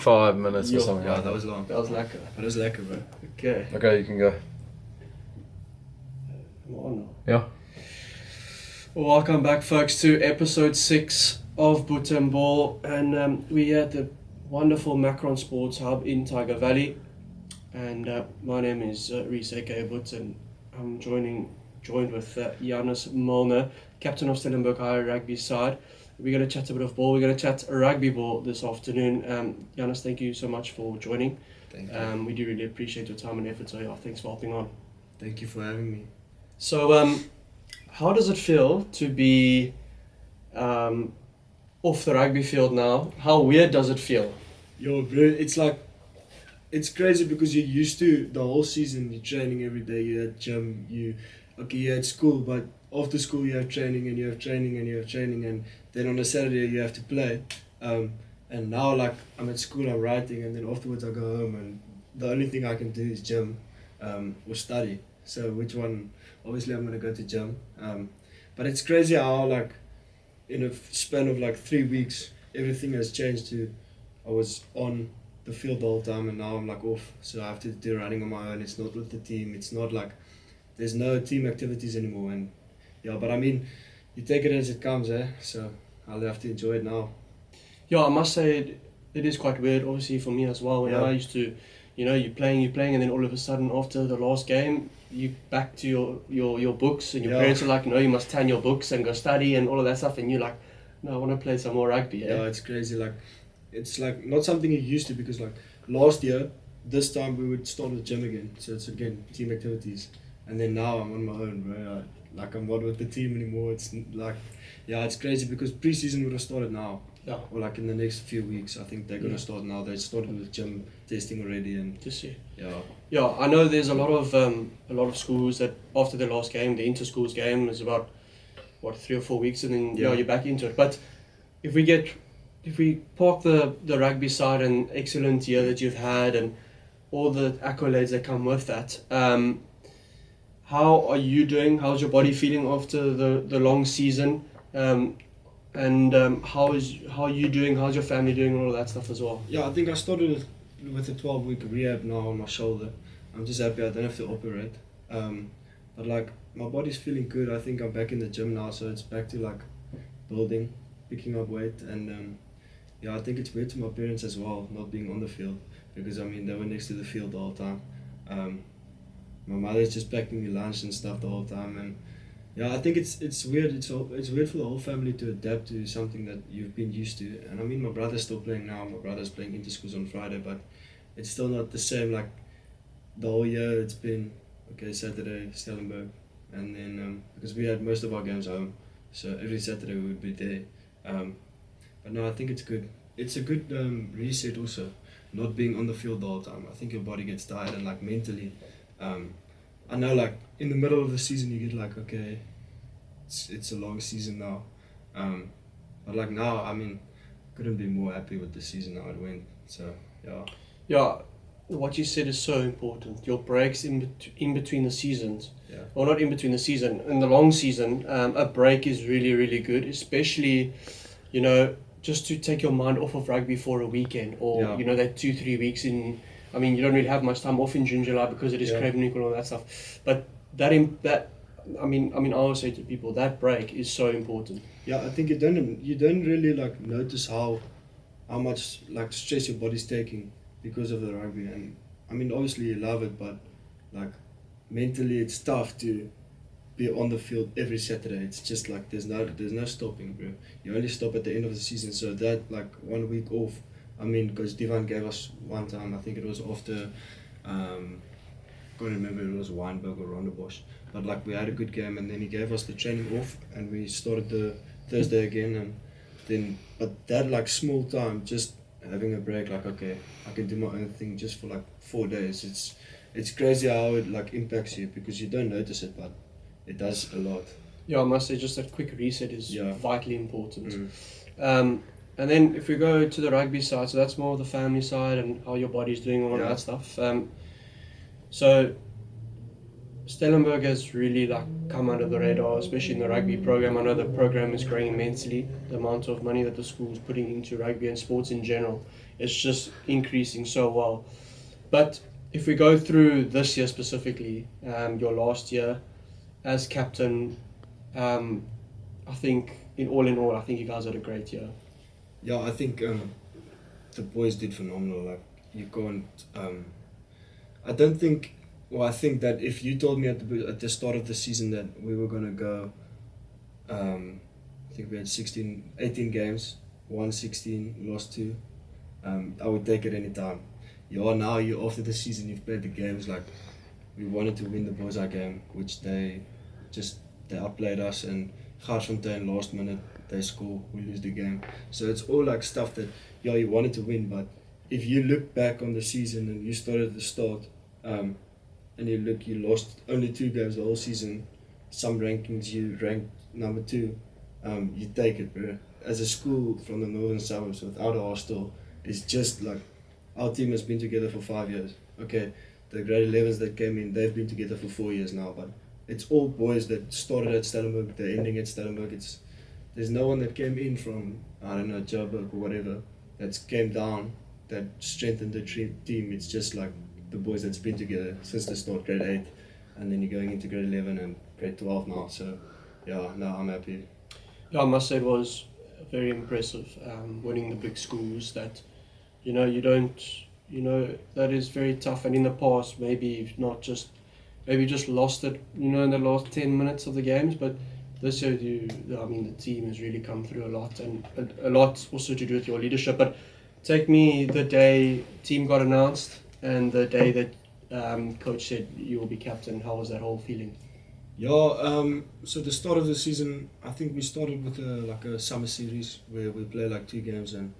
5 minutes or Yo, something Yeah, like that was long. That was lekker. That was lekker, bro. Okay. Okay, you can go. I'm on now. Yeah. Welcome back, folks, to episode 6 of Boot and Ball. And we're at the wonderful Macron Sports Hub in Tiger Valley. And my name is Reece, aka Boot, and I'm joined with Yanos, Molnar, captain of Stellenberg Higher Rugby side. We're going to chat a bit of ball. We're going to chat rugby ball this afternoon. Yanos, thank you so much for joining. Thank you. We do really appreciate your time and effort, so yeah, thanks for hopping on. Thank you for having me. So, how does it feel to be off the rugby field now? How weird does it feel? Yo, bro, it's crazy because you're used to the whole season. You're training every day. You're at gym. You're at school, but after school you have training and you have training and you have training, and then on a Saturday you have to play. And now I'm at school, I'm writing, and then afterwards I go home, and the only thing I can do is gym or study. So which one? Obviously I'm gonna go to gym. But it's crazy how in a span of 3 weeks everything has changed to I was on the field the whole time, and now I'm off, so I have to do running on my own. It's not with the team. It's not there's no team activities anymore, and yeah, but I mean, you take it as it comes, so I'll have to enjoy it now. Yeah, I must say it is quite weird, obviously for me as well. When Yeah. I used to, you're playing, and then all of a sudden after the last game, you back to your books, and your Yeah. parents are like, no, you must tan your books and go study and all of that stuff, and you're like, no, I want to play some more rugby. Yeah, it's crazy. It's not something you're used to, because last year, this time we would start the gym again, so it's again team activities, and then now I'm on my own, bro. I'm not with the team anymore. It's crazy because pre-season would have started now. Yeah. Or in the next few weeks, I think they're gonna start now. They started with gym testing already, and To see. yeah. Yeah, I know there's a lot of schools that after the last game, the inter-schools game is about 3 or 4 weeks, and then Yeah. you're back into it. But if we park the rugby side and excellent year that you've had and all the accolades that come with that, how are you doing? How's your body feeling after the long season? How are you doing? How's your family doing? And all of that stuff as well. Yeah, I think I started with a 12-week rehab now on my shoulder. I'm just happy I don't have to operate. But my body's feeling good. I think I'm back in the gym now, so it's back to building, picking up weight, and I think it's weird to my parents as well not being on the field, because they were next to the field the whole time. My mother's just packing me lunch and stuff the whole time, and I think it's weird. It's weird for the whole family to adapt to something that you've been used to. And my brother's still playing now. My brother's playing inter-schools on Friday, but it's still not the same. The whole year it's been Saturday Stellenberg, and then because we had most of our games home, so every Saturday we would be there. But no, I think it's good. It's a good reset also, not being on the field the whole time. I think your body gets tired, and mentally. I know in the middle of the season you get okay, it's a long season now, but now couldn't be more happy with the season how it went. So yeah. Yeah, what you said is so important. Your breaks in between the seasons. Yeah. Well, not in between the season. In the long season, a break is really, really good, especially, just to take your mind off of rugby for a weekend, or that 2-3 weeks in. You don't really have much time off in June, July, because it is Craven and all that stuff. But I always say to people, that break is so important. Yeah, I think you don't really notice how much stress your body's taking because of the rugby. And obviously you love it, but mentally it's tough to be on the field every Saturday. It's just there's no stopping, bro. You only stop at the end of the season, so that 1 week off. Because Divan gave us one time, I think it was after, can't remember if it was Weinberg or Rondebosch, but we had a good game, and then he gave us the training off, and we started the Thursday again, and then, but that small time, just having a break, okay, I can do my own thing just for 4 days. It's crazy how it impacts you, because you don't notice it, but it does a lot. Yeah, I must say just that quick reset is vitally important. Mm. And then if we go to the rugby side, so that's more the family side and how your body's doing and all that stuff. So Stellenberg has really come under the radar, especially in the rugby program. I know the program is growing immensely. The amount of money that the school is putting into rugby and sports in general it's just increasing so well. But if we go through this year specifically, your last year as captain, I think in all, I think you guys had a great year. Yeah, I think the boys did phenomenal. Like you can't. I don't think. Well, I think that if you told me at the start of the season that we were gonna go, I think we had 18 games, won 16, lost 2. I would take it any time. Now you after the season you've played the games, like we wanted to win the Bullseye game, which they outplayed us, and Garsfontein last minute they score, we lose the game. So it's all like stuff that you wanted to win, but if you look back on the season and you started at the start, and you lost only 2 games the whole season. Some rankings you ranked number 2, you take it, bro. As a school from the northern suburbs without a hostel, it's just like our team has been together for 5 years. Okay, the grade 11s that came in, they've been together for 4 years now, but it's all boys that started at Stellenberg, they're ending at Stellenberg. There's no one that came in from, I don't know, Joburg or whatever, that's came down, that strengthened the team. It's just like the boys that's been together since the start, grade 8, and then you're going into grade 11 and grade 12 now. So, yeah, no, I'm happy. Yeah, I must say it was very impressive, winning the big schools that, that is very tough. And in the past, maybe just lost it, in the last 10 minutes of the games. But this year, the team has really come through a lot, and a lot also to do with your leadership. But take me the day team got announced and the day that coach said you will be captain. How was that whole feeling? Yeah, so the start of the season, I think we started with a summer series where we play like 2 games, and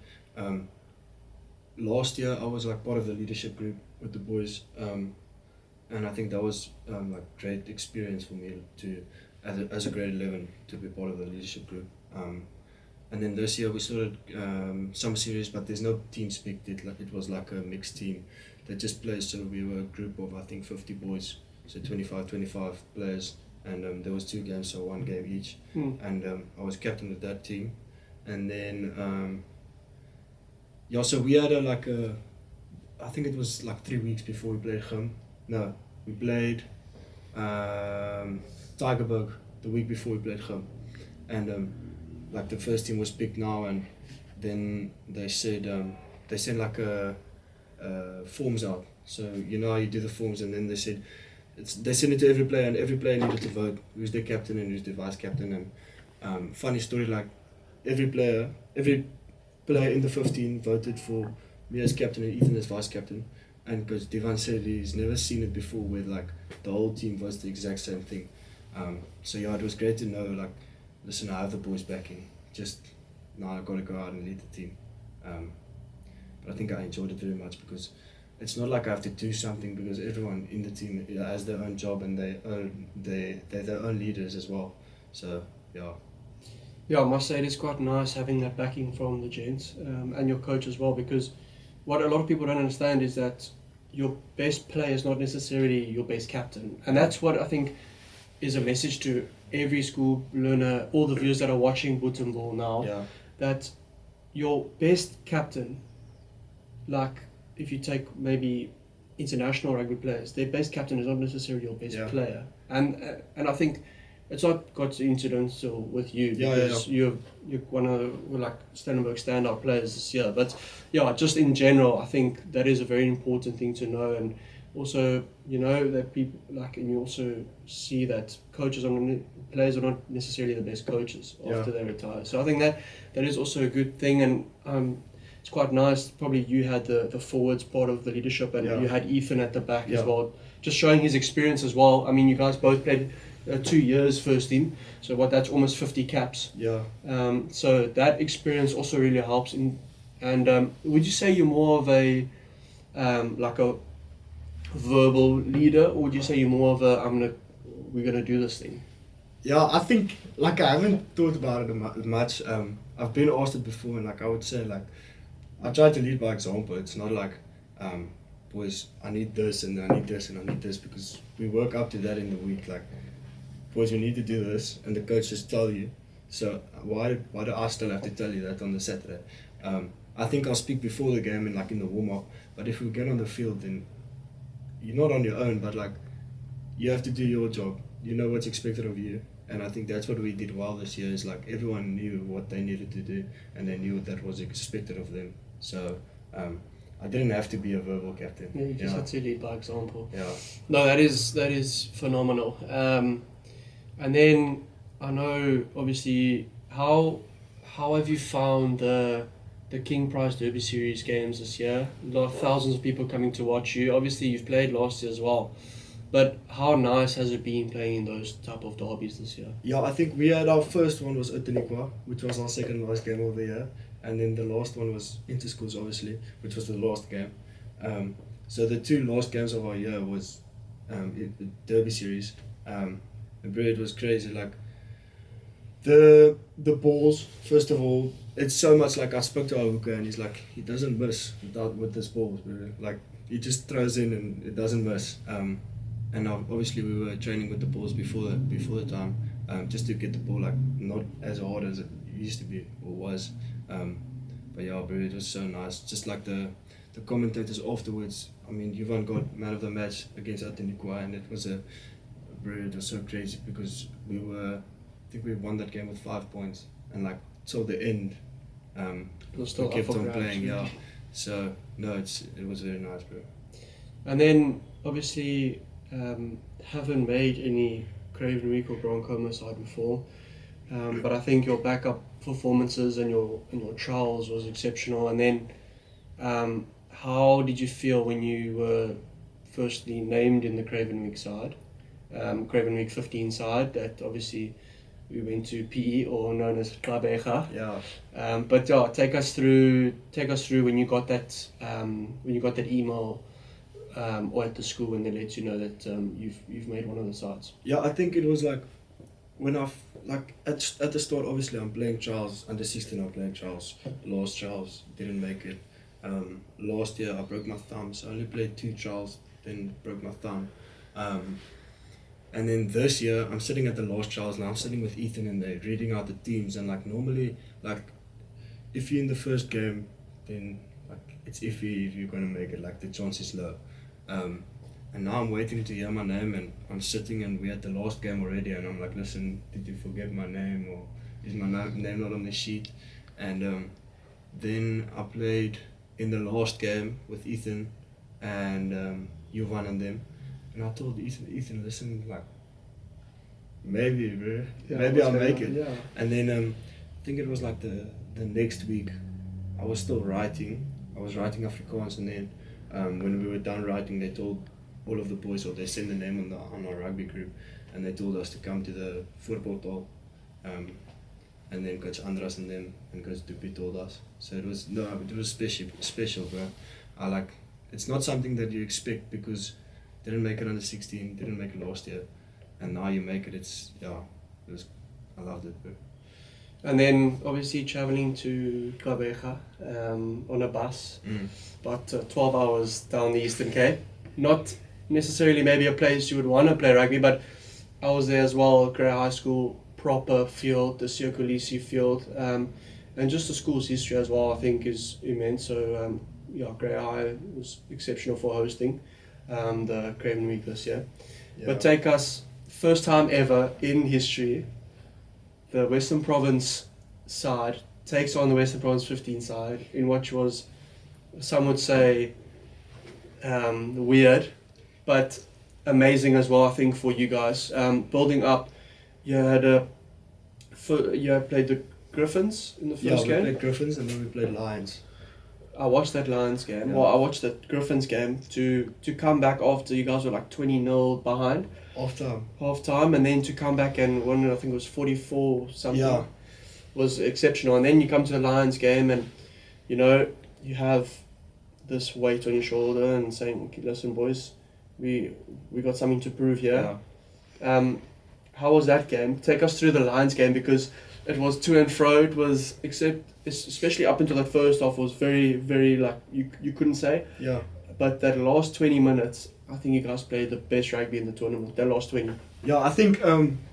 last year I was like part of the leadership group with the boys, and I think that was like great experience for me to as a grade 11 to be part of the leadership group. And then this year we started summer series, but there's no team split. It was like a mixed team that just plays. So we were a group of I think 50 boys, so 25 players, and there was 2 games, so 1 game each. And I was captain of that team, and then so we had I think it was like 3 weeks before we played Gum. No, we played Tigerberg the week before we played Gum, and like the first team was picked now, and then they said they sent like forms out. So how you do the forms, and then they said they sent it to every player, and every player needed to vote who's the captain and who's the vice captain. And funny story, like every player in the 15 voted for me as captain and Ethan as vice captain. And Coach Divan said he's never seen it before where like the whole team votes the exact same thing. So yeah, it was great to know like, listen, I have the boys backing. Just now I got to go out and lead the team. But I think I enjoyed it very much because it's not like I have to do something, because everyone in the team has their own job and they're their own leaders as well. So yeah. Yeah, I must say it is quite nice having that backing from the gents and your coach as well, because what a lot of people don't understand is that your best player is not necessarily your best captain. And that's what I think is a message to every school learner, all the viewers that are watching Buttonball now, that your best captain, like if you take maybe international rugby players, their best captain is not necessarily your best player. And I think it's not got incidental with you, because you're one of the Stellenberg standout players this year. But yeah, just in general, I think that is a very important thing to know. And also, that people and you also see that players are not necessarily the best coaches after they retire. So I think that is also a good thing, and it's quite nice. Probably you had the forwards part of the leadership, and you had Ethan at the back as well, just showing his experience as well. I mean, you guys both played 2 years first team, so that's almost 50 caps. So that experience also really helps. And would you say you're more of a verbal leader, or would you say you're more of we're gonna do this thing? Yeah, I think I haven't thought about it much. I've been asked it before, and I would say I try to lead by example. It's not like boys, I need this and I need this and I need this, because we work up to that in the week. Like, boys, we need to do this, and the coach just tell you. So why do I still have to tell you that on the Saturday? I think I'll speak before the game and like in the warm up. But if we get on the field, then you're not on your own, but like you have to do your job. You know what's expected of you, and I think that's what we did well this year. Is like everyone knew what they needed to do, and they knew that was expected of them. So I didn't have to be a verbal captain. Yeah, you just had to lead by example. Yeah. No, that is phenomenal. And then I know obviously how have you found the King Prize Derby Series games this year? Thousands of people coming to watch you. Obviously you've played last year as well, but how nice has it been playing in those type of derbies this year? Yeah, I think we had our first one was Outeniqua, which was our second last game of the year, and then the last one was Interschools, obviously, which was the last game. So the two last games of our year was Derby Series. It was crazy. Like the balls, first of all, it's so much like I spoke to our hooker and he's like, he doesn't miss with this balls, bro. Like he just throws in and it doesn't miss. And obviously we were training with the balls before the time, just to get the ball like not as hard as it used to be or was. But yeah, bro, it was so nice. Just like the commentators afterwards. I mean, Jovan got man of the match against Outeniqua, and it was so crazy because I think we won that game with 5 points, and like till the end, we kept on playing. Yeah, so no, it was very nice, bro. And then obviously haven't made any Craven Week or Bronco side before, but I think your backup performances and your trials was exceptional. And then how did you feel when you were firstly named in the Craven Week side, Craven Week 15 side? That obviously we went to PE, or known as Craven. Yeah. But yeah, take us through when you got that email. Or at the school when they let you know that you've made one of the sides. Yeah, I think it was like when at the start, obviously I'm playing trials, under 16 I'm playing trials. Last trials didn't make it. Last year I broke my thumb, so I only played 2 trials, then broke my thumb. And then this year I'm sitting at the last trials now. I'm sitting with Ethan and they're reading out the teams, and like normally, like if you're in the first game, then like it's iffy if you're gonna make it. Like the chance is low. And now I'm waiting to hear my name, and I'm sitting and we had the last game already, and I'm like, listen, did you forget my name, or is my name not on the sheet? And then I played in the last game with Ethan and Jovan and them, and I told Ethan, listen, like maybe, bro, maybe I'll make it. Yeah. And then I think it was like the next week I was still writing. I was writing Afrikaans, and then when we were done writing, they told all of the boys, or they sent the name on our rugby group, and they told us to come to the voorportal, and then Coach Andras and them and Coach Dupi told us. So it was special, bro. It's not something that you expect, because didn't make it under 16, didn't make it last year, and now you make it. I loved it, bro. And then obviously traveling to Gqeberha on a bus, about 12 hours down the Eastern Cape. Not necessarily maybe a place you would want to play rugby, but I was there as well, Grey High School, proper field, the Siokolisi field, and just the school's history as well, I think is immense. So Grey High was exceptional for hosting the Craven Week this year. Yeah. But take us, first time ever in history, the Western Province side takes on the Western Province 15 side in what was, some would say, weird, but amazing as well, I think, for you guys. Building up, you had played the Griffins in the first game? Yeah, we played Griffins and then we played Lions. I watched that Lions game. Yeah. Well, I watched that Griffins game to come back after you guys were like 20-0 behind. Half time, and then to come back and win, I think it was 44 something. Yeah. Was exceptional. And then you come to the Lions game, and you have this weight on your shoulder and saying, listen boys, we got something to prove here. Yeah. How was that game? Take us through the Lions game, because it was to and fro. It was, especially up until that first half, was very, very, like, you couldn't say. Yeah. But that last 20 minutes, I think you guys played the best rugby in the tournament. That last 20. Yeah, I think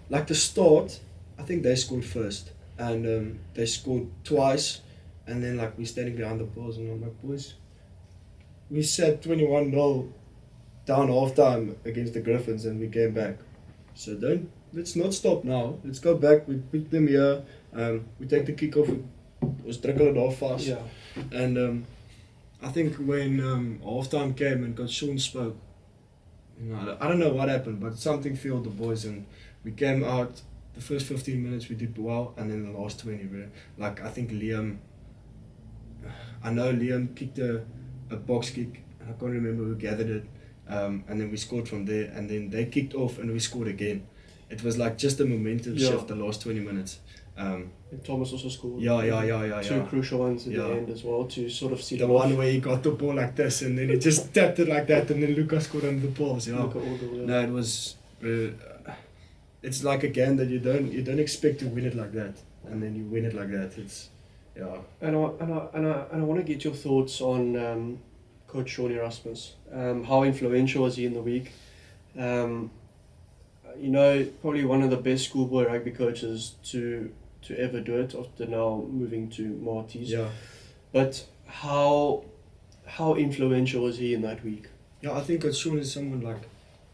like the start, I think they scored first, and they scored twice, and then like we're standing behind the poles, and I'm like, boys, we sat 21-0 down half time against the Griffins, and we came back. So let's not stop now. Let's go back. We pick them here. We take the kick off. We trickle it off fast. Yeah. And I think when halftime came and Coach Sean spoke, I don't know what happened, but something filled the boys, and we came out. The first 15 minutes we did well, and then the last 20, like I think Liam kicked a box kick, and I can't remember who gathered it, and then we scored from there, and then they kicked off and we scored again. It was like just a momentum shift the last 20 minutes. And Thomas also scored. Two crucial ones at the end as well to sort of see the one where he got the ball like this, and then he just tapped it like that, and then Lucas scored under the poles. No, it was. It's like a game that you don't expect to win it like that, and then you win it like that. It's And I want to get your thoughts on Coach Shaun Erasmus. How influential was he in the week? Probably one of the best schoolboy rugby coaches to ever do it, after now moving to Marty's. Yeah. But how influential was he in that week? Yeah, I think Coach Shaun is someone like,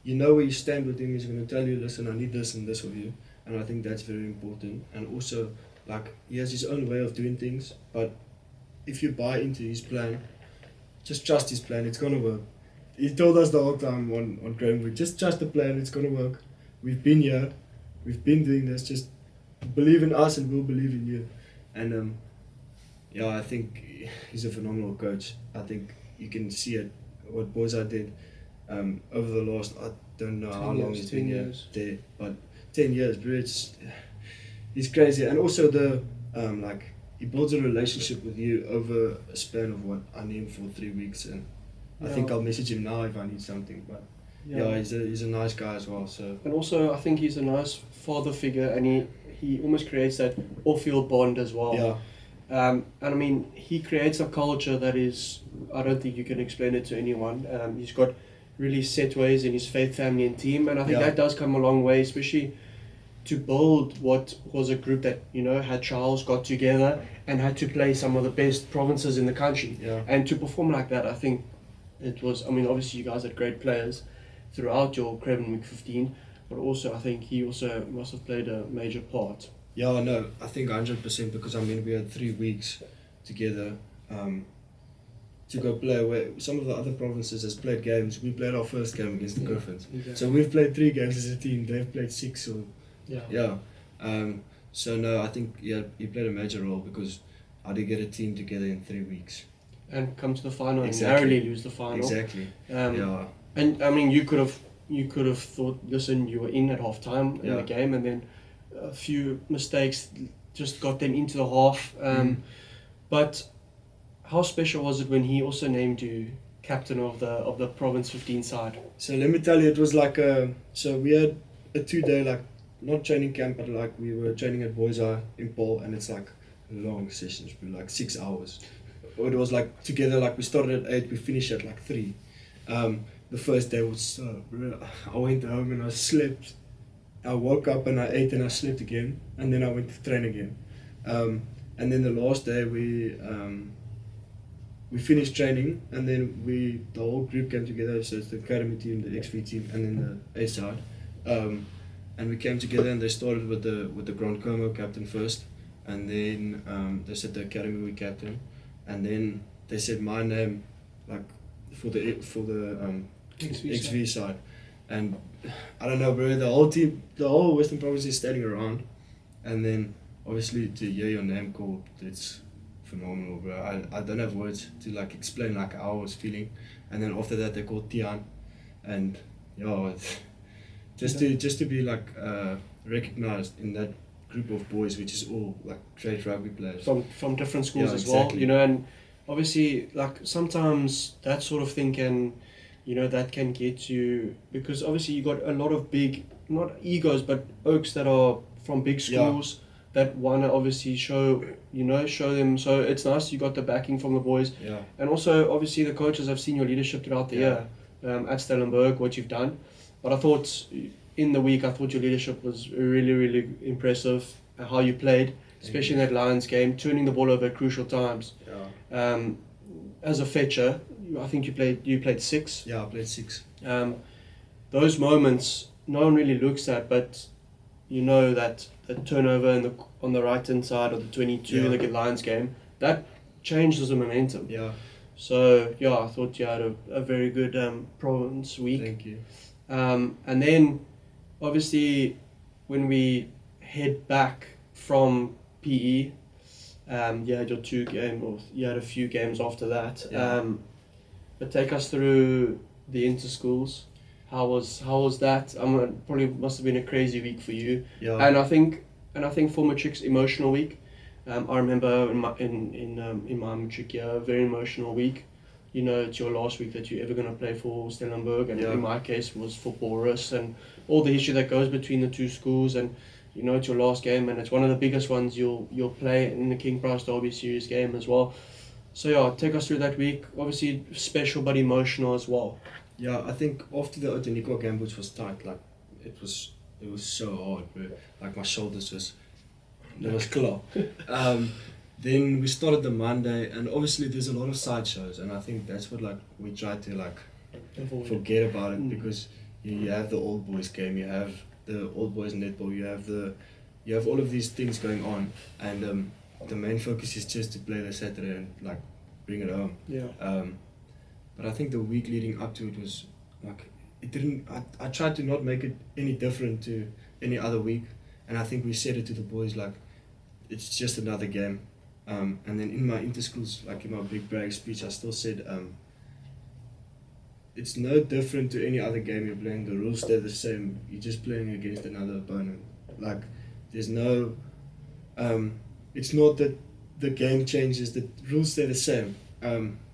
where you stand with him. He's going to tell you, listen, I need this and this of you, and I think that's very important. And also, like, he has his own way of doing things, but if you buy into his plan, just trust his plan, it's going to work. He told us the whole time on Craven, just trust the plan, it's going to work. We've been here, we've been doing this, just believe in us and we'll believe in you. And I think he's a phenomenal coach. I think you can see it, what Boza did over the last, I don't know how long he's been here, there, but 10 years, bro, he's crazy. And also he builds a relationship with you over a span of what I knew him for 3 weeks, and I think I'll message him now if I need something. But he's a nice guy as well. So, and also I think he's a nice father figure, and he almost creates that off-field bond as well. Yeah. And I mean, he creates a culture that is, I don't think you can explain it to anyone. He's got really set ways in his faith, family and team, and I think that does come a long way, especially to build what was a group that, had Charles got together and had to play some of the best provinces in the country. Yeah. And to perform like that, I think it was, obviously you guys had great players throughout your Craven Week 15, but also I think he also must have played a major part. Yeah, no, I think 100%, because we had 3 weeks together to go play, where some of the other provinces has played games. We played our first game against the Griffins. Exactly. So we've played 3 games as a team, they've played 6 or... So no, I think he played a major role, because I did get a team together in 3 weeks. And come to the final and narrowly lose the final. Exactly. And you could have thought, listen, you were in at half time in the game, and then a few mistakes just got them into the half. But how special was it when he also named you captain of the Province 15 side? So let me tell you, it was like so we had a 2-day not training camp, but we were training at Boys Eye in Paul, and it's long sessions, like 6 hours. It was together, we started at 8, we finished at 3. The first day was I went home and I slept. I woke up and I ate and I slept again, and then I went to train again. And then the last day we finished training, and then the whole group came together. So it's the academy team, the XV team, and then the A side. And we came together, and they started with the Grand Como captain first, and then they said the academy we captain, and then they said my name for the XV side. And I don't know, bro, the whole team, the whole Western Province is standing around, and then obviously to hear your name called, it's phenomenal, bro. I don't have words to explain how I was feeling. And then after that they called Tian, and just to be recognized in that group of boys, which is all great rugby players from different schools as well, and obviously sometimes that sort of thing can, that can get you, because obviously you got a lot of big, not egos, but oaks that are from big schools that want to obviously show them. So it's nice you got the backing from the boys. Yeah. And also obviously the coaches have seen your leadership throughout the year at Stellenberg, what you've done. But I thought in the week, your leadership was really, really impressive, how you played. especially in that Lions game, turning the ball over at crucial times. Yeah. As a fetcher, I think you played 6. Yeah, I played 6. Those moments no one really looks at, but you know that the turnover on the right hand side of the 22 in the Lions game, that changes the momentum. Yeah. So yeah, I thought you had a very good Province week. Thank you. And then obviously when we head back from PE, you had your 2 game, or you had a few games after that. Yeah. But take us through the inter-schools. How was that? Probably must have been a crazy week for you. Yeah. And I think for Matric's emotional week. I remember in my Matric year, a very emotional week. You know, it's your last week that you're ever going to play for Stellenberg, and in my case was for Reece, and all the history that goes between the 2 schools, and you know it's your last game, and it's one of the biggest ones you'll play in the King Price Derby Series game as well. So yeah, take us through that week. Obviously special but emotional as well. Yeah, I think after the Otanikwa game, which was tight, like it was so hard, bro. Like my shoulders was claw. Then we started the Monday, and obviously there's a lot of side shows, and I think that's what like we try to like forget about it, because you have the old boys game, you have the old boys netball, you have all of these things going on, and the main focus is just to play the Saturday and like bring it home. Yeah. But I think the week leading up to it was like it didn't. I tried to not make it any different to any other week, and I think we said it to the boys like it's just another game. And then in my interschools, like in my big brag speech, I still said it's no different to any other game you're playing. The rules stay the same. You're just playing against another opponent. Like there's no. It's not that the game changes. The rules stay the same.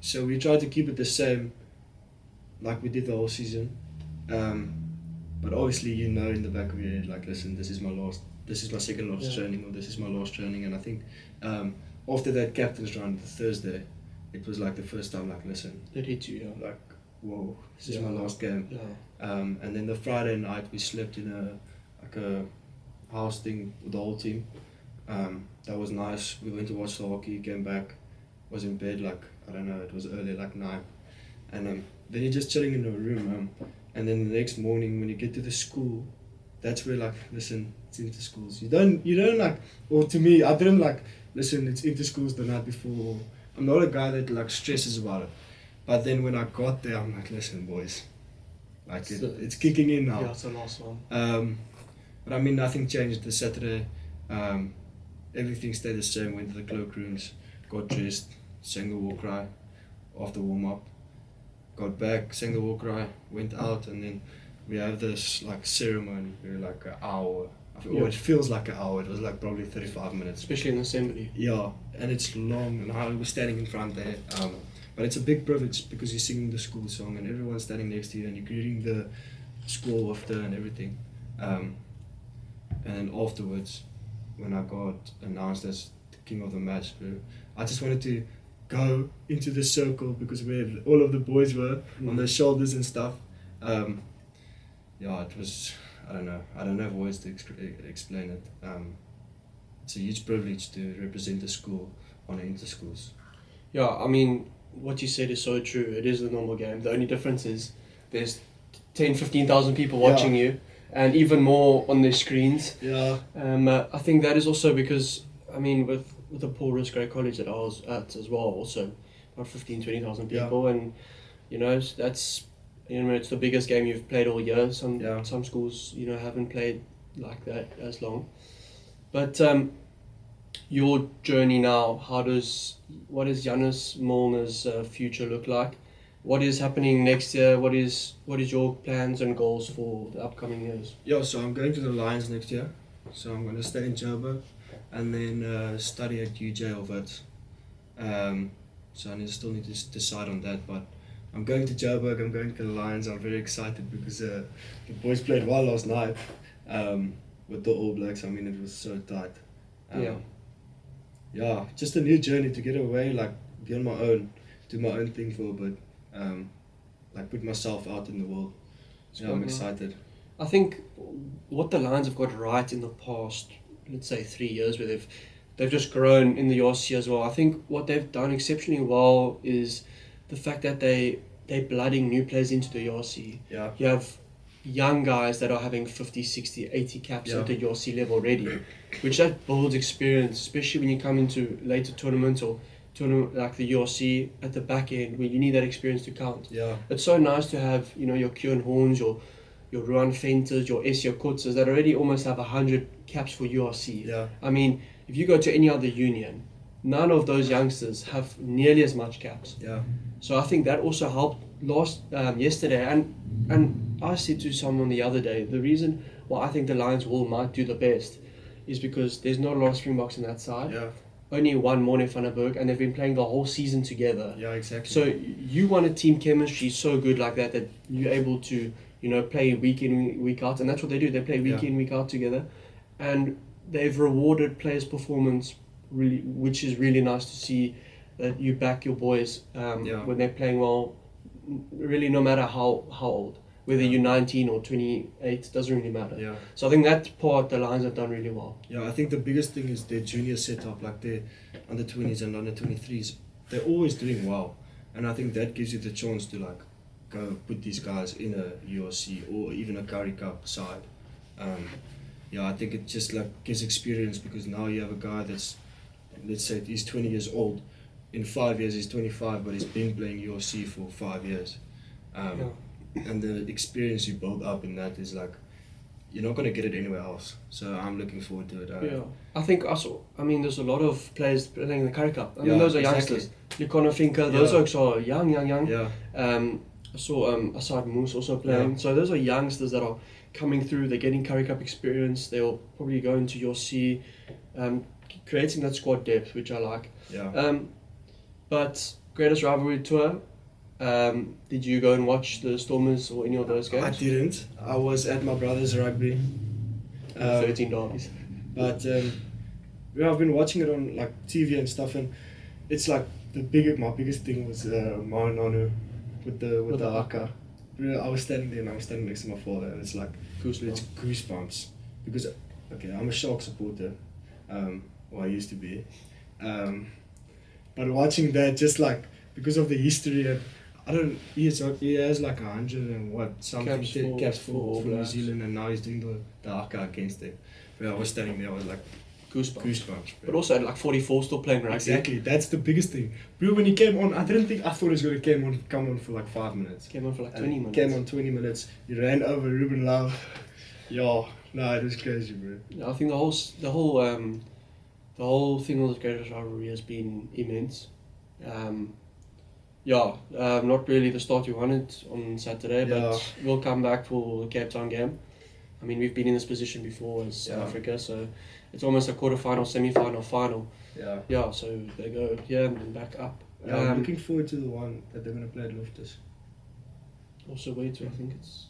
So we try to keep it the same, like we did the whole season. But obviously, you know, in the back of your head, like, listen, this is my second last training, or this is my last training. And I think after that captain's run, the Thursday, it was like the first time, like, listen, It hit you, yeah. like, whoa, this is my last game. Yeah. And then the Friday night, we slept in a house thing with the whole team. That was nice. We went to watch the hockey, came back, was in bed like, I don't know, it was early, like 9. And then you're just chilling in a room. And then the next morning when you get to the school, that's where like, listen, it's inter schools. You don't like, or to me, I didn't like, listen, it's inter schools the night before. I'm not a guy that like stresses about it. But then when I got there, I'm like, listen, boys, like it's kicking in now. Yeah, it's the last one. But I mean, nothing changed the Saturday. Everything stayed the same. Went to the cloakrooms, got dressed, sang the war cry after warm up, got back, sang the war cry, went out, and then we have this like ceremony. We're like an hour. Or it feels like an hour. It was like probably 35 minutes. Especially in assembly. Yeah, and it's long, and I was standing in front there. But it's a big privilege because you're singing the school song, and everyone's standing next to you, and you're greeting the school after and everything. And then afterwards, when I got announced as the king of the match, I just wanted to go into the circle because where all of the boys were on their shoulders and stuff. Yeah, it was, I don't know if words to explain it. It's a huge privilege to represent the school on inter-schools. Yeah, I mean, what you said is so true. It is the normal game. The only difference is there's 15,000 people watching you, and even more on their screens. Yeah. I think that is also because, I mean, with the Paul Roos Great College that I was at as well, also about 20,000 people, and you know that's, you know, it's the biggest game you've played all year. Some schools, you know, haven't played like that as long. But your journey now, what does Yanos Molnar's future look like? What is happening next year? What is your plans and goals for the upcoming years? Yeah, so I'm going to the Lions next year. So I'm going to stay in Joburg and then study at UJ or Wits. So I still need to decide on that, but I'm going to Joburg, I'm going to the Lions. I'm very excited because the boys played well last night with the All Blacks. I mean, it was so tight. Yeah, just a new journey to get away, like be on my own, do my own thing for a bit, like put myself out in the world. Yeah, I'm excited. I think what the Lions have got right in the past, let's say 3 years, where they've they've just grown in the URC as well. I think what they've done exceptionally well is the fact that they're blooding new players into the URC. Yeah. You have young guys that are having 50, 60, 80 caps at the URC level already, which that builds experience, especially when you come into later tournaments or tournament like the URC at the back end where you need that experience to count. Yeah. It's so nice to have, you know, your Kieran Horns, your Ruan Fenters, your Essia Kutzes that already almost have 100 caps for URC. Yeah. I mean, if you go to any other union, none of those youngsters have nearly as much caps. Yeah. So I think that also helped yesterday. And I said to someone the other day, the reason why I think the Lions might do the best is because there's not a lot of Springboks on that side. Yeah. Only one Morne van der Berg, and they've been playing the whole season together. Yeah, exactly. So you want a team chemistry so good like that you're able to, you know, play week in, week out, and that's what they do. They play week in, week out together, and they've rewarded players' performance really, which is really nice to see that you back your boys when they're playing well. Really, no matter how old, whether you're 19 or 28, doesn't really matter. Yeah. So I think that part the Lions have done really well. Yeah, I think the biggest thing is their junior setup, like their under 20s and under 23s. They're always doing well, and I think that gives you the chance to like go put these guys in a URC or even a Currie Cup side. I think it just like gives experience because now you have a guy that's, let's say he's 20 years old. In 5 years he's 25, but he's been playing URC for 5 years. And the experience you build up in that is like, you're not going to get it anywhere else. So I'm looking forward to it. I think there's a lot of players playing in the Currie Cup. I mean, those are youngsters. Likona Finker, those folks are young. Yeah. I saw Asad Moose also playing. So those are youngsters that are coming through. They're getting Currie Cup experience. They'll probably go into URC, creating that squad depth, which I like. Yeah. But greatest rivalry tour. Did you go and watch the Stormers or any of those games? I didn't. I was at my brother's rugby. 13 derbies. But I've been watching it on like TV and stuff, and it's like my biggest thing was Marananu with the haka. I was standing there and I was standing next to my father, and it's like it's goosebumps because I'm a Shark supporter, or I used to be, but watching that just like because of the history and he has like 100 and what something caps for New Zealand, and now he's doing the haka against them. Where I was standing there, I was like goosebumps. Bro. But also at like 44 still playing rugby. Exactly, that's the biggest thing. Bro, when he came on, I thought he was going to come on for like 5 minutes. Came on for like 20 minutes. Came on 20 minutes. He ran over Ruben Love. It was crazy, bro. I think the whole thing with the greatest rivalry has been immense. Not really the start we wanted on Saturday, but we'll come back for the Cape Town game. I mean, we've been in this position before as South Africa, so it's almost a quarter-final, semi-final, final. Yeah, so they go here and then back up. I'm looking forward to the one that they're going to play at Loftus. Also Soweto, I think it's...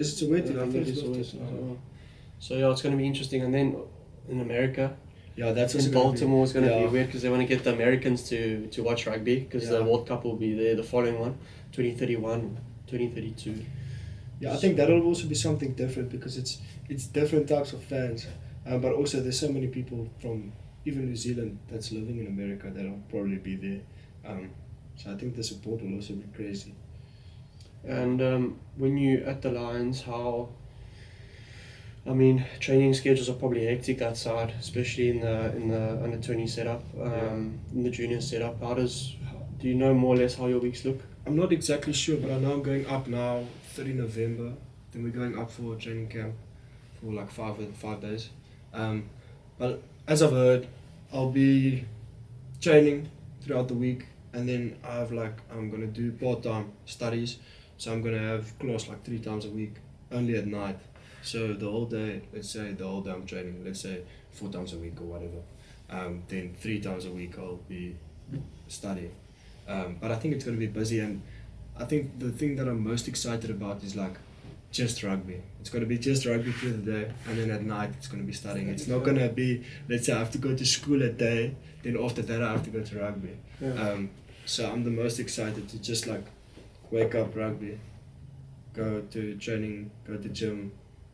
Is it Soweto? I think it's Soweto. So it's going to be interesting. And then in America... that's in Baltimore is going to be weird because they want to get the Americans to watch rugby because the World Cup will be there the following one, 2031, 2032. Yeah, I think that'll also be something different because it's different types of fans, but also there's so many people from even New Zealand that's living in America that'll probably be there. So I think the support will also be crazy. And when you at the Lions, training schedules are probably hectic outside, especially in the under 20 setup, in the junior setup. Do you know more or less how your weeks look? I'm not exactly sure, but I know I'm going up now, 30 November. Then we're going up for a training camp for like 5 days. But as I've heard, I'll be training throughout the week, and then I'm gonna do part-time studies. So I'm gonna have class like 3 times a week, only at night. So the whole day, let's say the whole day I'm training, let's say 4 times a week or whatever. Then 3 times a week I'll be studying. But I think it's going to be busy, and I think the thing that I'm most excited about is like just rugby. It's going to be just rugby through the day, and then at night it's going to be studying. It's not going to be, let's say I have to go to school a day, then after that I have to go to rugby. So I'm the most excited to just like wake up rugby, go to training, go to gym,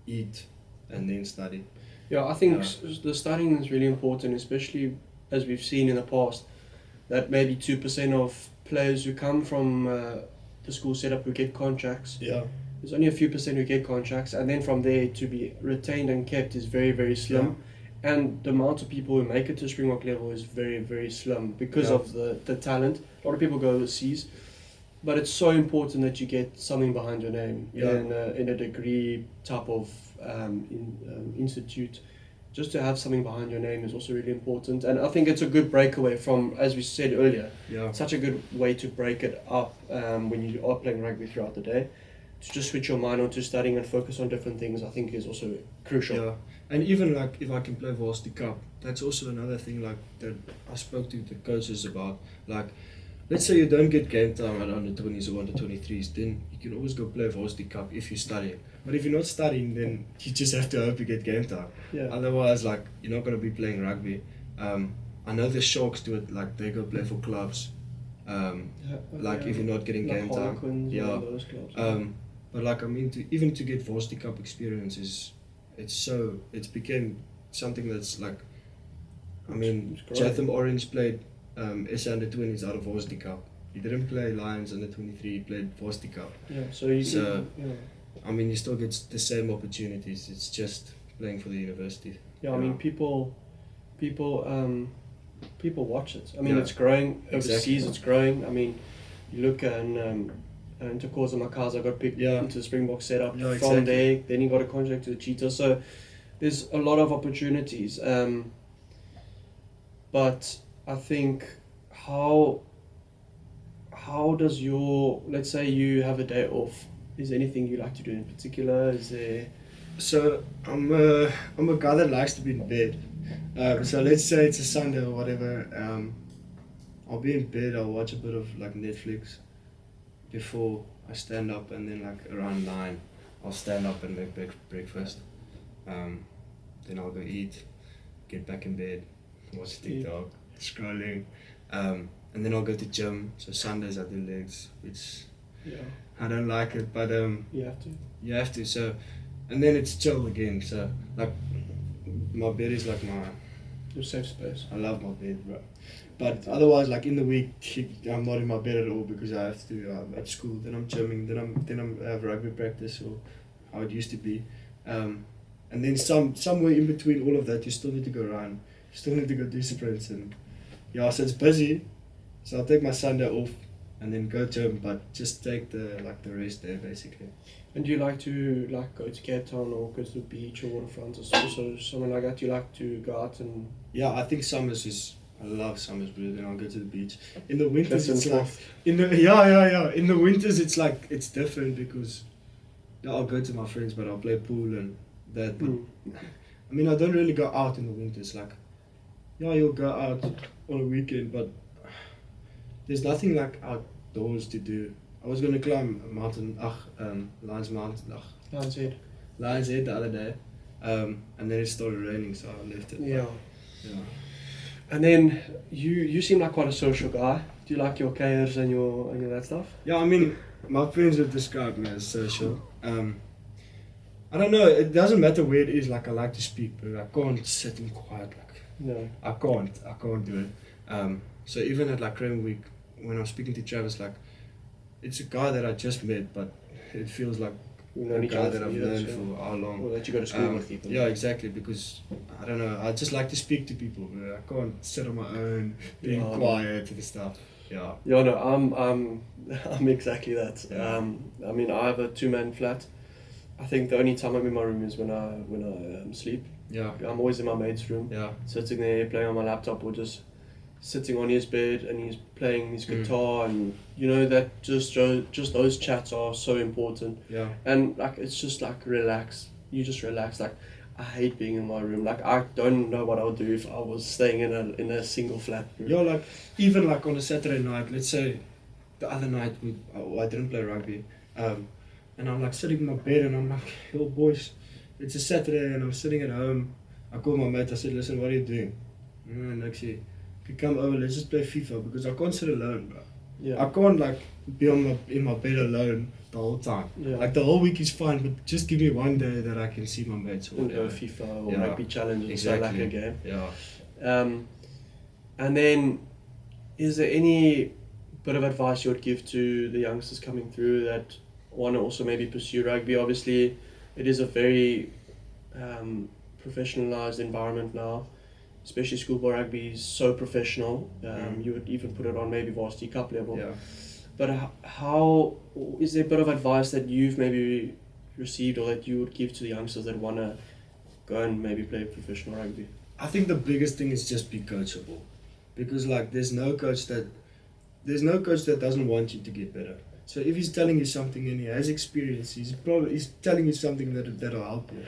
eat, and then study. Yeah, I think the studying is really important, especially as we've seen in the past, that maybe 2% of players who come from the school setup who get contracts. Yeah. There's only a few percent who get contracts, and then from there to be retained and kept is very, very slim. And the amount of people who make it to Springbok level is very, very slim because of the talent. A lot of people go overseas, but it's so important that you get something behind your name in a degree type of institute. Just to have something behind your name is also really important, and I think it's a good breakaway from, as we said earlier, such a good way to break it up when you are playing rugby throughout the day. To just switch your mind onto studying and focus on different things, I think is also crucial. Yeah, and even like if I can play Varsity Cup, that's also another thing like that I spoke to the coaches about. Like, let's say you don't get game time at under 20s or under 23s, then you can always go play Varsity Cup if you're studying. But if you're not studying, then you just have to hope you get game time. Yeah. Otherwise, like, you're not going to be playing rugby. I know the Sharks do it, like they go play for clubs. Like if you're not getting like game time. Those clubs, But like, I mean, even to get Varsity Cup experience it's became something that's like, I mean, Chatham Orange played SA under 20s out of Varsity Cup. He didn't play Lions under 23, he played Varsity Cup. Yeah, I mean, you still get the same opportunities, it's just playing for the university. Yeah, I mean, people watch it. I mean, it's growing overseas, it's growing. I mean, you look and Ntokoza Makaza got picked into the Springbok setup. From there, then he got a contract to the Cheetahs. So there's a lot of opportunities. But I think how does your, let's say you have a day off, is there anything you like to do in particular? Is there... So I'm a guy that likes to be in bed. So let's say it's a Sunday or whatever. I'll be in bed. I'll watch a bit of like Netflix before I stand up, and then like around 9, I'll stand up and make breakfast. Then I'll go eat, get back in bed, watch TikTok, scrolling, and then I'll go to gym. So Sundays I do legs, which I don't like it, but you have to. So, and then it's chill again. So like my bed is like your safe space. I love my bed, bro. But otherwise, like in the week, I'm not in my bed at all because I have to at school. Then I'm gymming. Then I have rugby practice, or how it used to be. And then somewhere in between all of that, you still need to go run. You still need to go do sprints, and so it's busy. So I'll take my Sunday off and then go gym, but just take the rest there basically. And do you like to go to Cape Town or go to the beach or waterfront or something like that? Do you like to go out and... Yeah, I think I love summers, bro. Then I'll go to the beach. In the winters, it's like in the winters, it's like it's different because I'll go to my friends, but I'll play pool and that. But, I mean, I don't really go out in the winters. Like, you'll go out on a weekend, but there's nothing like outdoors to do. I was gonna climb a mountain, Lions Head the other day, and then it started raining, so I left it. Yeah. And then you seem like quite a social guy. Do you like your KRs and your that stuff? Yeah, I mean, my friends would describe me as social. I don't know, it doesn't matter where it is, like I like to speak, but I can't sit in quiet, like, no. I can't do it. So even at like Craven week, when I'm speaking to Travis, like, it's a guy that I just met, but it feels like a guy that I've known for how long. Or that you go to school with people. Yeah, exactly, because, I don't know, I just like to speak to people, but I can't sit on my own, being quiet and stuff. Yeah. Yeah, no, I'm exactly that. Yeah. I mean, I have a 2-man flat. I think the only time I'm in my room is when I sleep. Yeah. I'm always in my mate's room. Yeah. Sitting there playing on my laptop or just sitting on his bed and he's playing his guitar and that just those chats are so important. Yeah. And like it's just like relax. You just relax. Like I hate being in my room. Like I don't know what I would do if I was staying in a single flat room. Yeah, like even like on a Saturday night, let's say the other night I didn't play rugby, and I'm like sitting in my bed and I'm like, yo boys, it's a Saturday and I'm sitting at home. I called my mate, I said, listen, what are you doing? And actually, you come over, let's just play FIFA because I can't sit alone, bro. Yeah. I can't like be in my bed alone the whole time. Yeah. Like the whole week is fine, but just give me one day that I can see my mates. Or FIFA or rugby challenge or like a game. Yeah. And then, is there any bit of advice you would give to the youngsters coming through that want to also maybe pursue rugby? Obviously, it is a very professionalized environment now, especially schoolboy rugby is so professional. You would even put it on maybe varsity cup level. Yeah. But how is there a bit of advice that you've maybe received or that you would give to the youngsters that want to go and maybe play professional rugby? I think the biggest thing is just be coachable, because like there's no coach that doesn't want you to get better. So if he's telling you something and he has experience, he's telling you something that'll help you.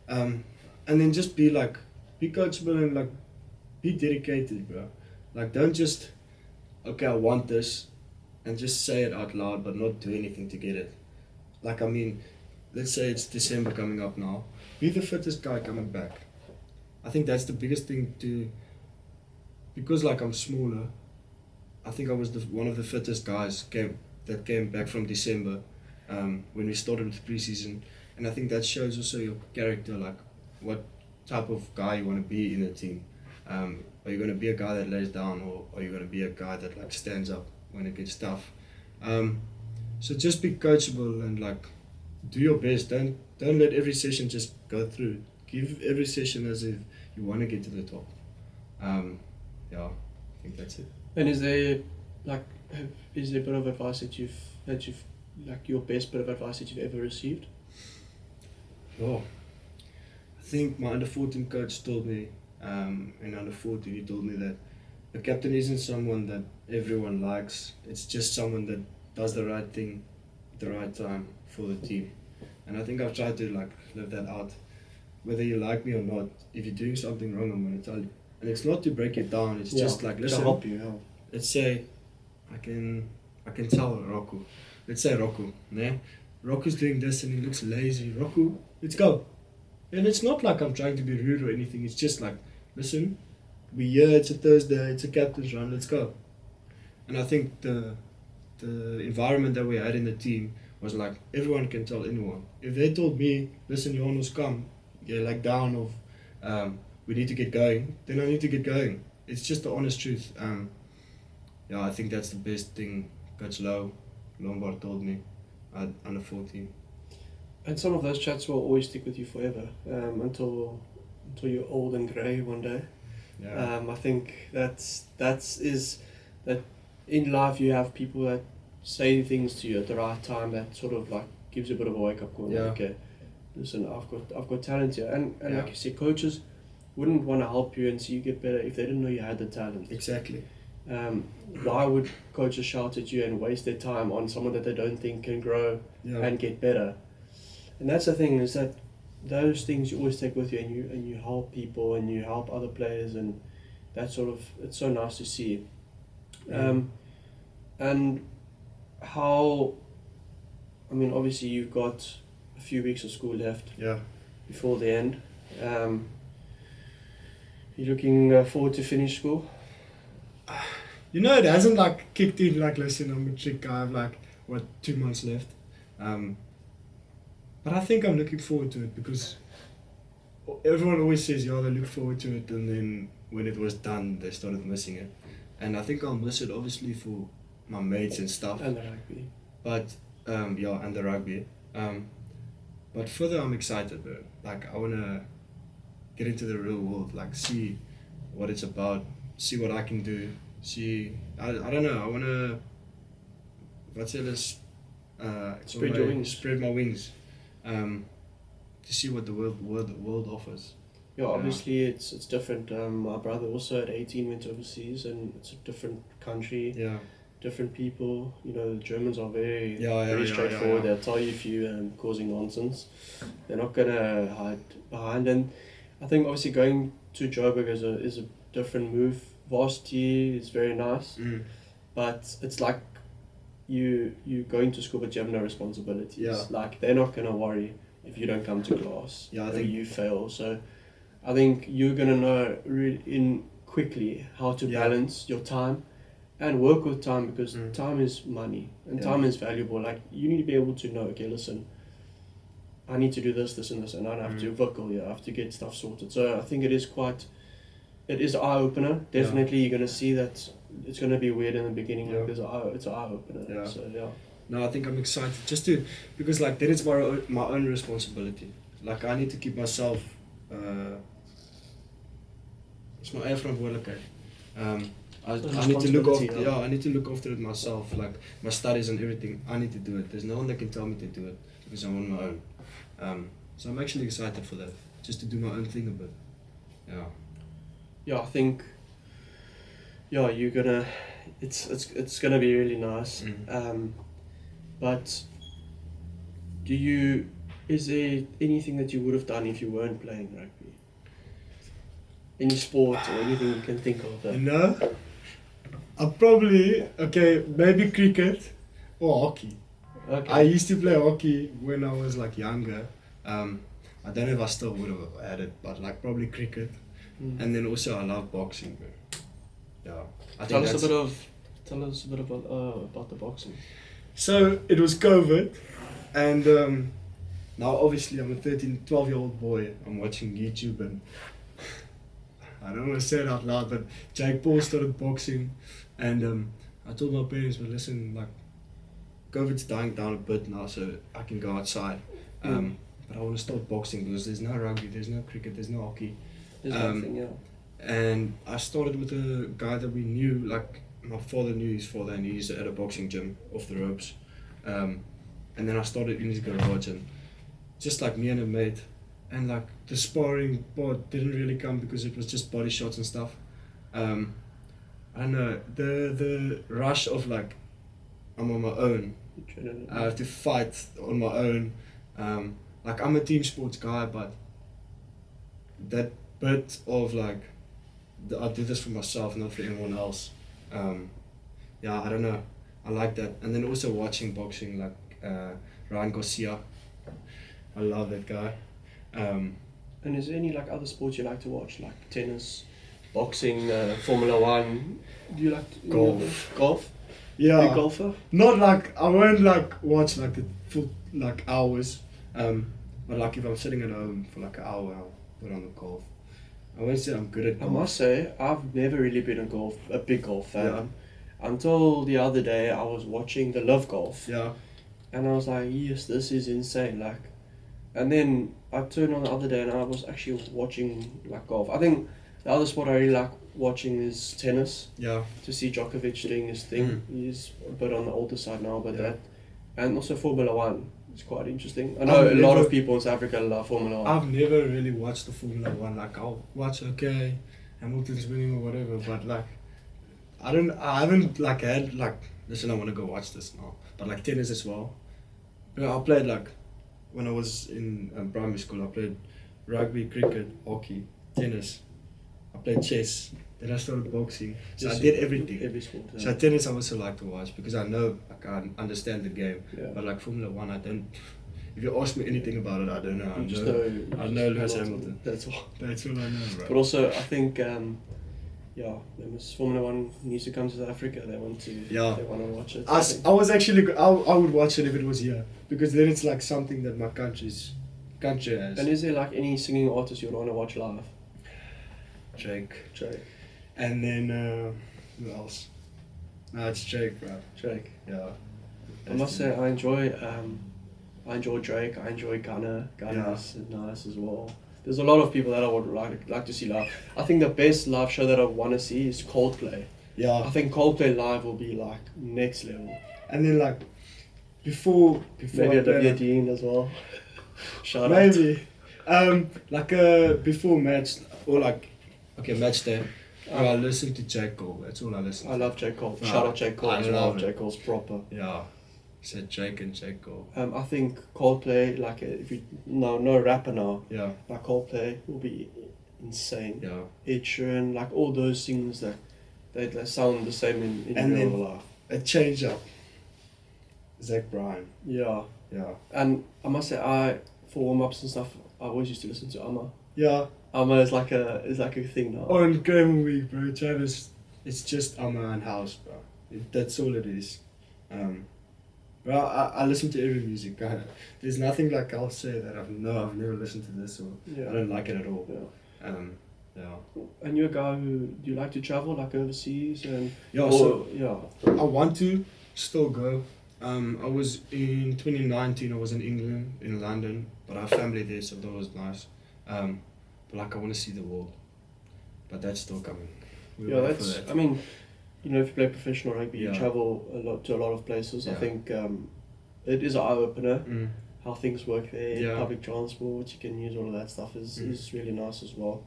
And then just be coachable and like be dedicated, bro. Like don't just okay, I want this, and just say it out loud but not do anything to get it. Like I mean, let's say it's December coming up now. Be the fittest guy coming back. I think that's the biggest thing because like I'm smaller, I think I was one of the fittest guys that came back from December when we started with preseason, and I think that shows also your character, like what type of guy you want to be in a team. Are you going to be a guy that lays down, or are you going to be a guy that like stands up when it gets tough? So just be coachable and like do your best. Don't let every session just go through. Give every session as if you want to get to the top. Yeah, I think that's it. And is there a bit of advice that you've like your best bit of advice that you've ever received? Oh, I think my under 14 coach told me, in under 14 he told me that the captain isn't someone that everyone likes. It's just someone that does the right thing at the right time for the team. And I think I've tried to like live that out. Whether you like me or not, if you're doing something wrong, I'm going to tell you. And it's not to break it down, it's just like, listen, to help you. let's say, I can tell Roku. Let's say Roku, né? Roku's doing this and he looks lazy. Roku, let's go. And it's not like I'm trying to be rude or anything, it's just like, listen, we're here, it's a Thursday, it's a captain's run, let's go. And I think the environment that we had in the team was like, everyone can tell anyone. If they told me, listen, Yanos, come, you're like down of, we need to get going, then I need to get going. It's just the honest truth. Yeah, I think that's the best thing Coach Lombard told me at under 14. And some of those chats will always stick with you forever, until you're old and grey one day. Yeah. I think that in life you have people that say things to you at the right time that sort of like gives you a bit of a wake up call. Yeah. Like, okay, listen, I've got talent here, and Yeah. like you said, coaches wouldn't want to help you and see you get better if they didn't know you had the talent. Exactly. Why would coaches shout at you and waste their time on someone that they don't think can grow Yeah. and get better? And that's the thing, is that those things you always take with you, and you help people and you help other players, and that sort of, it's so nice to see. And how, I mean, obviously you've got a few weeks of school left Yeah. before the end. You're looking forward to finish school? You know, it hasn't like kicked in like, listen, I'm a trick guy, I have like, 2 months left. But I think I'm looking forward to it, because everyone always says, yeah, they look forward to it, and then when it was done, they started missing it. And I think I'll miss it obviously for my mates and stuff. And the rugby. But, yeah, and the rugby. But further, I'm excited, bro. Like, I want to get into the real world, like, see what it's about, see what I can do, see, I don't know, I want to, what's it, Spread your wings. Spread my wings, to see what the world offers. Yeah, obviously it's different. My brother also at 18 went overseas, and it's a different country, Yeah. different people. You know, the Germans are very Yeah, straightforward. yeah. They'll tell you if you're causing nonsense. They're not gonna hide behind. And I think obviously going to Joburg is a different move. Varsity is very nice, but it's like you going to school but you have no responsibilities. Yeah. Like, they're not gonna worry if you don't come to class. Yeah, I or think- you fail. So I think you're gonna know really quickly how to Yeah. balance your time and work with time, because Mm. time is money and Yeah. time is valuable. Like, you need to be able to know, okay, listen, I need to do this, and this, and I don't have to vocal here. I have to get stuff sorted. So I think it is quite it is an eye opener. Yeah. Definitely, you're gonna see that it's gonna be weird in the beginning. Yeah. Like it's an eye opener. Yeah. So yeah. No, I think I'm excited because like then it's my own responsibility. Like I need to keep myself. It's my verantwoordelikheid. I need to look after. Responsibility, I need to look after it myself. Like my studies and everything. I need to do it. There's no one that can tell me to do it because I'm on my own. So I'm actually excited for that. Just to do my own thing a bit. Yeah. Yeah, I think. Yeah, you're gonna. It's gonna be really nice. But is there anything that you would have done if you weren't playing rugby? Any sport or anything you can think of? You know, I probably maybe cricket or hockey. Okay. I used to play hockey when I was like younger. I don't know if I still would have had it, but like probably cricket. And then also I love boxing. Yeah. Tell us a bit about the boxing. So it was COVID, and now obviously I'm a 12-year-old boy. I'm watching YouTube, and I don't want to say it out loud, but Jake Paul started boxing, and I told my parents, "But listen, like COVID's dying down a bit now, so I can go outside. But I want to start boxing because there's no rugby, there's no cricket, there's no hockey. There's nothing, yeah. And I started with a guy that we knew, like my father knew his father, and he's at a boxing gym off the ropes. And then I started in his garage, and just like me and a mate, and like the sparring part didn't really come because it was just body shots and stuff. I don't know, the rush of like I'm on my own. I have to fight on my own. Like I'm a team sports guy, but that bit of like I do this for myself, not for anyone else. Yeah, I don't know. I like that. And then also watching boxing, like Ryan Garcia. I love that guy. And is there any like other sports you like to watch, like tennis, boxing, Formula One? Do you like Golf? Golf? Yeah. Big golfer? Not like I won't like watch like the full like hours. But like if I'm sitting at home for like an hour, I'll put on the golf. I won't say I'm good at I golf. must say, I've never really been a big golf fan. Until the other day, I was watching the Live Golf. Yeah. And I was like, yes, this is insane. Like, and then I turned on the other day and I was actually watching like golf. I think the other sport I really like watching is tennis. Yeah. To see Djokovic doing his thing. He's a bit on the older side now, but that. And also Formula One. It's quite interesting. I know a lot of people in South Africa love Formula 1. I've never really watched the Formula 1. Like I'll watch Hamilton's winning or whatever, but like I haven't like had like listen, I want to go watch this now. But like tennis as well. I played like when I was in primary school. I played rugby, cricket, hockey, tennis. I played chess. Then I started boxing. So I did everything. Every sport. Yeah. So tennis I also like to watch because I know like I understand the game. Yeah. But like Formula 1 I don't. If you ask me anything about it, I don't know. I know Lewis Hamilton. That's all. That's all I know, bro. But also I think Formula 1 needs to come to South Africa. They want to watch it. I was actually I would watch it if it was here because then it's like something that my country has. And is there like any singing artist you'd want to watch live? Drake. And then who else? No, it's Drake, bro. Drake. Yeah. I must say I enjoy Drake. I enjoy Gunna. Gunna's nice as well. There's a lot of people that I would like to see live. I think the best live show that I want to see is Coldplay. Yeah. I think Coldplay live will be like next level. And then like before maybe a W Dean as well. Shout out. Maybe. Before match or like match day. I listen to J. Cole. That's all I listen to. I love J. Cole. Shout out J. Cole as well. J. Cole's proper. Yeah. Said Jake and J. Cole. I think Coldplay, like if you no rapper now. Yeah. Like Coldplay will be insane. Yeah. Ed Sheeran, like all those things that they sound the same in real life. A change up. Zach Bryan. Yeah. Yeah. And I must say, for warm ups and stuff, I always used to listen to Amma. Yeah. Amma is like a thing now. On Craven week, bro. Travis, it's just Amma and house, bro. That's all it is. Bro, I listen to every music. There's nothing like I'll say that I've never listened to this or I don't like it at all. Yeah. Yeah. And you're a guy who, do you like to travel like overseas and Yeah. or, So yeah. I want to still go. I was in 2019. I was in England, in London, but I have family there, so that was nice. But like I want to see the world, but that's still coming. We're Yeah, waiting for that's. that. I mean, you know, if you play professional rugby, you Yeah. travel to a lot of places. I Yeah. think it is an eye opener. Mm. How things work there, Yeah. public transport, you can use all of that stuff Mm. is really nice as well.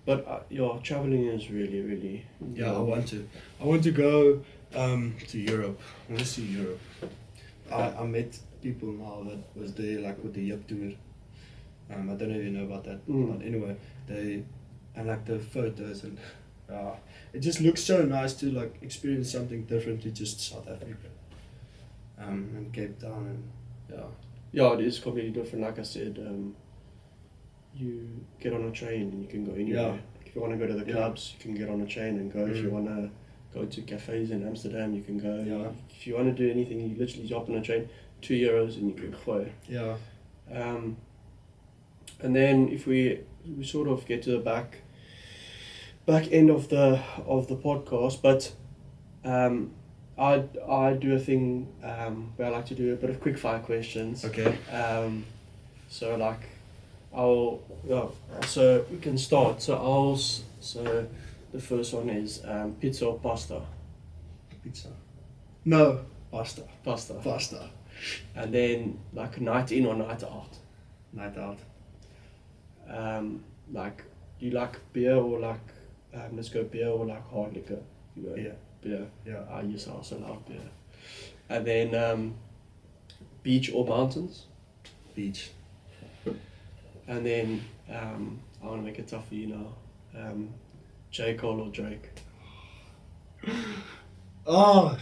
But yeah, traveling is really, really. Yeah, I want to. I want to go to Europe. I want to see Europe. I met people now that was there like with the Yip tour. I don't know if you know about that. Mm. But anyway, and like the photos and it just looks so nice to like experience something different to just South Africa. And Cape Town and yeah. Yeah, it is completely different. Like I said, you get on a train and you can go anywhere. Yeah. Like if you want to go to the Yeah. clubs, you can get on a train and go. If you Mm. want to go to cafes in Amsterdam, you can go. Yeah. If you want to do anything, you literally hop on a train, €2 and you can go. Yeah. And then if we sort of get to the back end of the podcast, but I do a thing where I like to do a bit of quick fire questions. Okay. So like so we can start. So the first one is pizza or pasta. Pizza. No. Pasta. Pasta. Pasta. And then like night in or night out. Night out. Like do you like beer or like let's go beer or like hard liquor? You go Yeah. beer. Yeah. I used to also love beer. And then beach or mountains. Beach. And then I want to make it tough for you now. J. Cole or Drake? Oh,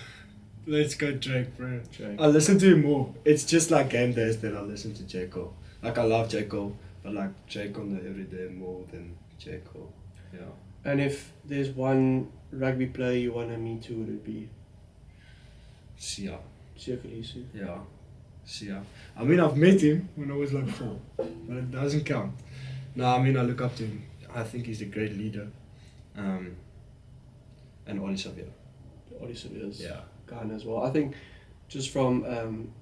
let's go Drake, bro. Drake. I listen to him more. It's just like game days that I listen to J. Cole. Like I love J. Cole, but like Drake on the everyday more than J. Cole. Yeah. And if there's one rugby player you want to meet, who would it be? Sia. Siya Kolisi. Yeah. Sia. I mean, I've met him when I was like 4, but it doesn't count. No, I mean, I look up to him. I think he's a great leader. And Oli Savia. Oli Sevilla's Yeah. guy as well. I think just from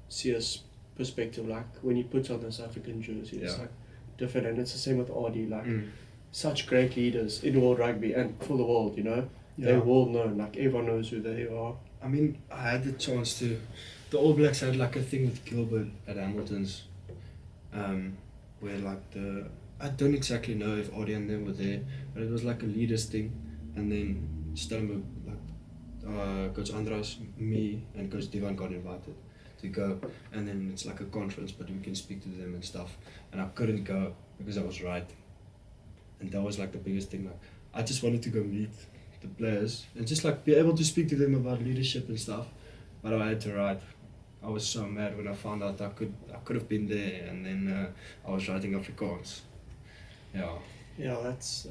Sia's perspective, like when he puts on the South African jersey, it's Yeah. like different, and it's the same with RD. Like Mm. such great leaders in world rugby and for the world, you know. Yeah. They're world known. Like everyone knows who they are. I mean, I had the chance to. The All Blacks had like a thing with Gilbert at Hamilton's, where like I don't exactly know if Audie and them were there, but it was like a leaders thing, and then Stellenberg, like Coach Andras, me, and Coach Divan got invited to go, and then it's like a conference, but we can speak to them and stuff, and I couldn't go because I was writing, and that was like the biggest thing. Like I just wanted to go meet the players and just like be able to speak to them about leadership and stuff, but I had to write. I was so mad when I found out I could have been there, and then I was writing Afrikaans. Yeah. Yeah, that's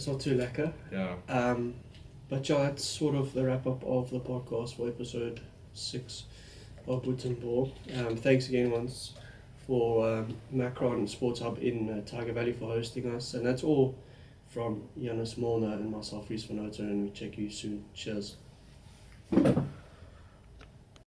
not too lekker. Yeah. But yeah, that's sort of the wrap up of the podcast for episode 6 of Boot and Ball. Thanks again once for Macron Sports Hub in Tiger Valley for hosting us, and that's all from Yanos, Molnar and myself, Reece, and we check you soon. Cheers.